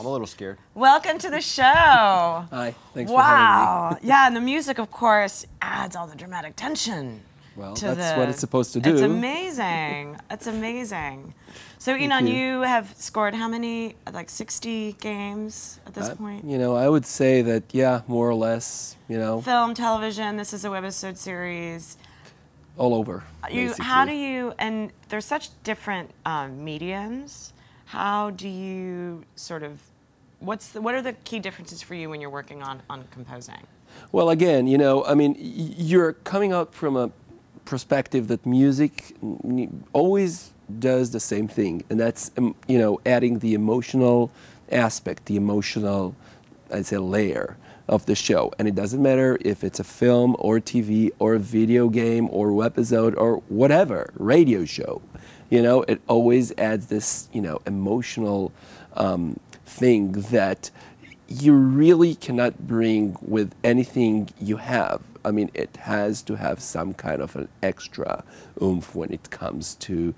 I'm a little scared. Welcome to the show. Hi, thanks for having me. Yeah, and the music, of course, adds all the dramatic tension. Well, that's what it's supposed to do. It's amazing. It's amazing. So, Inon, you have scored how many? Like 60 games at this point? You know, I would say that, yeah, more or less, you know. Film, television, this is a webisode series. All over, How do you, and there's such different mediums, how do you sort of, what are the key differences for you when you're working on composing? Well, again, you know, I mean, you're coming out from a perspective that music always does the same thing, and that's, you know, adding the emotional aspect, the emotional, I'd say, layer of the show. And it doesn't matter if it's a film or TV or a video game or webisode or whatever, radio show. You know, it always adds this, you know, emotional thing that you really cannot bring with anything you have. I mean, it has to have some kind of an extra oomph when it comes to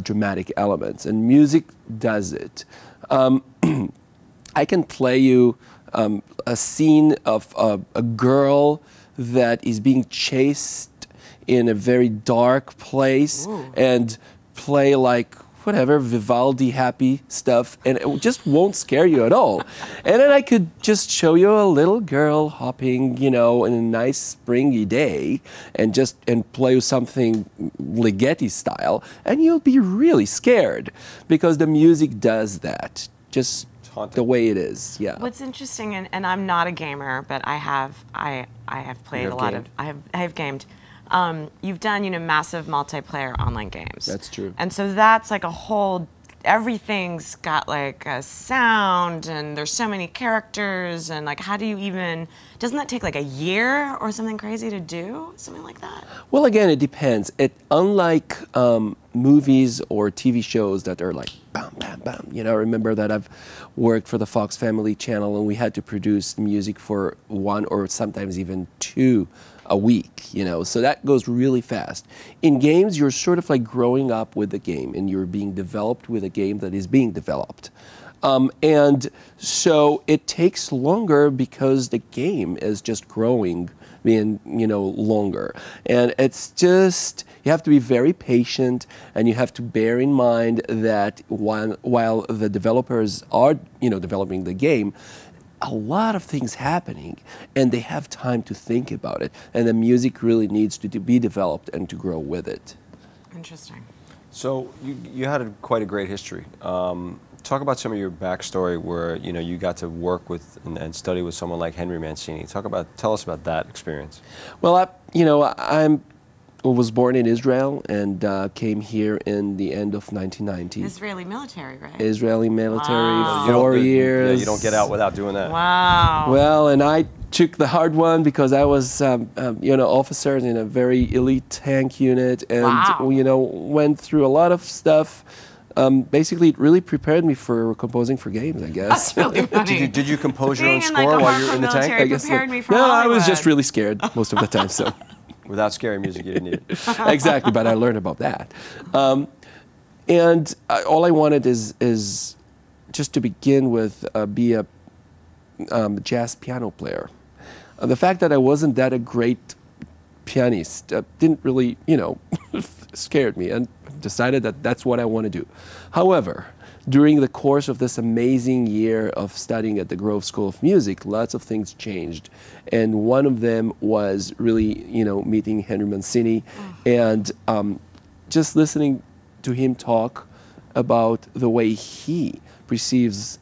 dramatic elements, and music does it. I can play you a scene of a girl that is being chased in a very dark place. Ooh. And play like whatever Vivaldi happy stuff, and it just won't scare you at all. And then I could just show you a little girl hopping, you know, in a nice springy day, and play you something Ligeti style, and you'll be really scared because the music does that. Just the way it is, yeah. What's interesting, and I'm not a gamer, but I have played a lot of, I have gamed. You've done, you know, massive multiplayer online games. That's true. And so that's like a whole, everything's got like a sound, and there's so many characters, and like, how do you even, doesn't that take like a year or something crazy to do, something like that? Well, again, it depends. Unlike movies or TV shows that are like bam, bam, bam. You know, remember that I've worked for the Fox Family Channel, and we had to produce music for 1 or sometimes even 2 a week, you know, so that goes really fast. In games, you're sort of like growing up with the game, and you're being developed with a game that is being developed. And so it takes longer because the game is just growing, being, you know, longer. And it's just, you have to be very patient, and you have to bear in mind that while the developers are, you know, developing the game, a lot of things happening, and they have time to think about it, and the music really needs to be developed and to grow with it. Interesting. So you had quite a great history. Talk about some of your backstory where, you know, you got to work with and study with someone like Henry Mancini. Tell us about that experience. Well, I was born in Israel and came here in the end of 1990. Israeli military, right? Israeli military, wow. 4 years. Yeah, you don't get out without doing that. Wow. Well, and I took the hard one because I was, you know, officer in a very elite tank unit, and wow. you know, went through a lot of stuff. Basically, it really prepared me for composing for games, I guess. That's really funny. Did you compose your own score while you were in the tank? I guess prepared me for no, Hollywood. I was just really scared most of the time. So. Without scary music, you didn't need it. Exactly, but I learned about that. And all I wanted is just to begin with, be a jazz piano player. The fact that I wasn't that a great pianist didn't really, you know, scared me, and decided that that's what I want to do. However, during the course of this amazing year of studying at the Grove School of Music, lots of things changed. And one of them was really, you know, meeting Henry Mancini and just listening to him talk about the way he perceives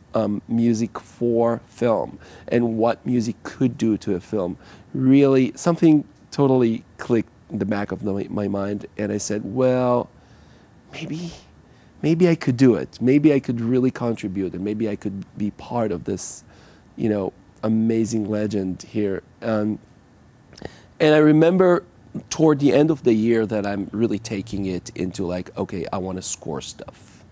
music for film and what music could do to a film. Really, something totally clicked in the back of my mind, and I said, well, maybe I could do it. Maybe I could really contribute, and maybe I could be part of this, you know, amazing legend here. And I remember toward the end of the year that I'm really taking it into like, okay, I want to score stuff.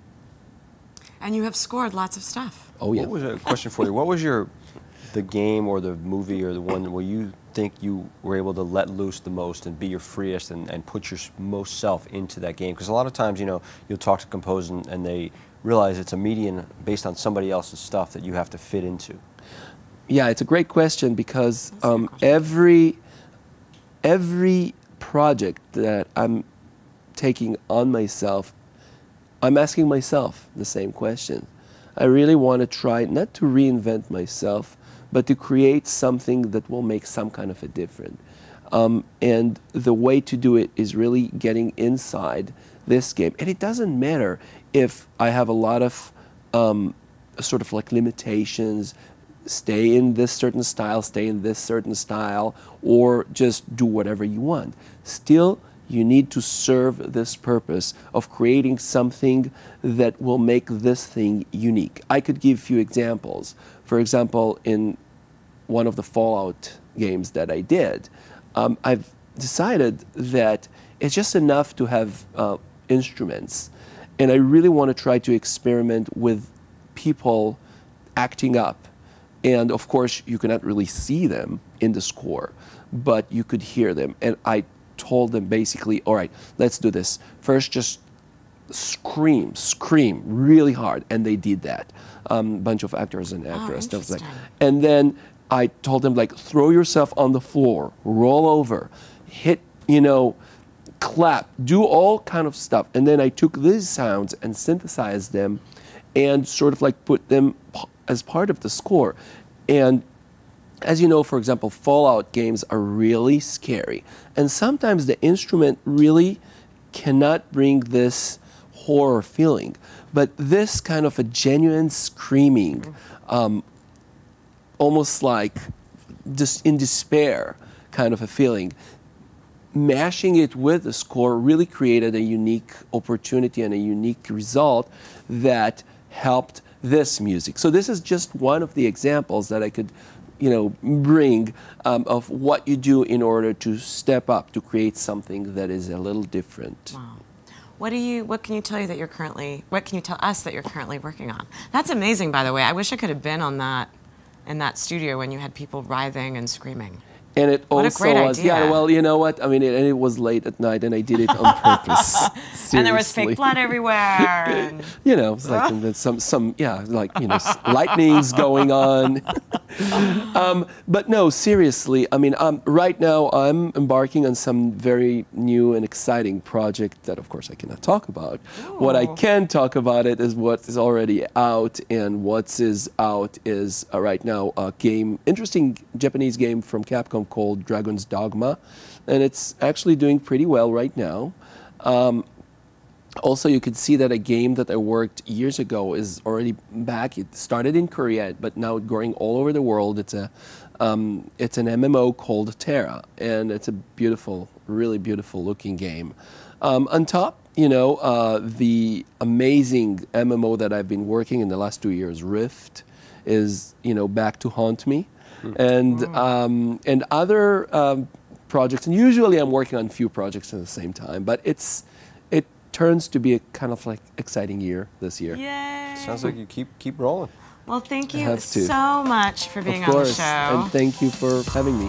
And you have scored lots of stuff. Oh yeah. What was a question for you? What was the game or the movie or the one where you think you were able to let loose the most and be your freest and put your most self into that game? Because a lot of times, you know, you'll talk to composers and they realize it's a medium based on somebody else's stuff that you have to fit into. Yeah, it's a great question because every project that I'm taking on myself, I'm asking myself the same question. I really want to try not to reinvent myself, but to create something that will make some kind of a difference. And the way to do it is really getting inside this game. And it doesn't matter if I have a lot of sort of like limitations, stay in this certain style, stay in this certain style, or just do whatever you want. Still, you need to serve this purpose of creating something that will make this thing unique. I could give a few examples. For example, in one of the Fallout games that I did, I've decided that it's just enough to have instruments. And I really want to try to experiment with people acting up. And of course, you cannot really see them in the score, but you could hear them. And I told them basically, all right, let's do this. First, just scream really hard. And they did that. Bunch of actors and actresses. Stuff like. And then I told them, like, throw yourself on the floor, roll over, hit, you know, clap, do all kind of stuff. And then I took these sounds and synthesized them and sort of like put them as part of the score. And as you know, for example, Fallout games are really scary. And sometimes the instrument really cannot bring this horror feeling. But this kind of a genuine screaming, almost like just in despair kind of a feeling, mashing it with the score really created a unique opportunity and a unique result that helped this music. So this is just one of the examples that I could, you know, bring of what you do in order to step up to create something that is a little different. Wow. What can you tell us that you're currently working on? That's amazing, by the way. I wish I could have been on that in that studio when you had people writhing and screaming. And it what also a great was, idea. yeah, well, you know what? I mean, it was late at night and I did it on purpose. And there was fake blood everywhere. And you know, it's like like, you know, lightning's going on. But no, seriously, I mean, right now I'm embarking on some very new and exciting project that, of course, I cannot talk about. Ooh. What I can talk about it is what is already out, and what is out is right now a game, interesting Japanese game from Capcom called Dragon's Dogma, and it's actually doing pretty well right now. Also, you can see that a game that I worked years ago is already back. It started in Korea, but now it's going all over the world. It's an MMO called Terra, and it's a beautiful, really beautiful looking game. On top, you know, the amazing MMO that I've been working in the last 2 years, Rift, is, you know, back to haunt me. And other projects, and usually I'm working on a few projects at the same time, but it turns to be a kind of like exciting year this year. Yay! Sounds like you keep rolling. Well, thank you so much for being on the show. And thank you for having me.